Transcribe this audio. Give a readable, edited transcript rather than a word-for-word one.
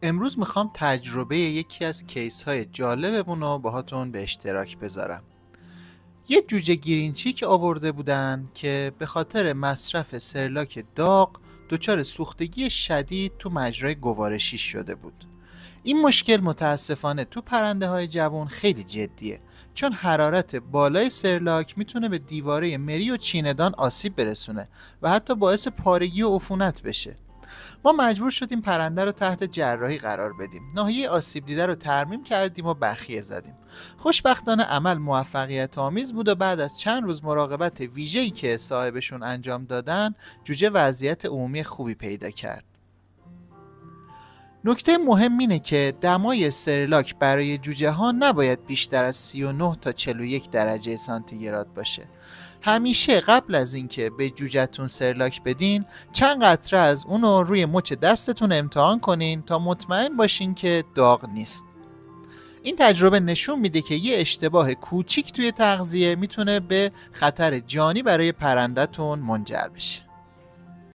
امروز میخوام تجربه یکی از کیس های جالبمون رو باهاتون به اشتراک بذارم. یه جوجه گرینچیک آورده بودن که به خاطر مصرف سرلاک داغ دچار سوختگی شدید تو مجرای گوارشی شده بود. این مشکل متاسفانه تو پرنده های جوان خیلی جدیه، چون حرارت بالای سرلاک میتونه به دیواره مری و چیندان آسیب برسونه و حتی باعث پارگی و عفونت بشه. ما مجبور شدیم پرنده رو تحت جراحی قرار بدیم. ناحیه آسیب دیده رو ترمیم کردیم و بخیه زدیم. خوشبختانه عمل موفقیت آمیز بود و بعد از چند روز مراقبت ویژه‌ای که صاحبشون انجام دادن، جوجه وضعیت عمومی خوبی پیدا کرد. نکته مهم اینه که دمای سرلاک برای جوجه ها نباید بیشتر از 39 تا 41 درجه سانتیگراد باشه. همیشه قبل از اینکه به جوجه‌تون سرلاک بدین، چند قطره از اونو روی مچ دستتون امتحان کنین تا مطمئن باشین که داغ نیست. این تجربه نشون میده که یه اشتباه کوچیک توی تغذیه میتونه به خطر جانی برای پرنده‌تون منجر بشه.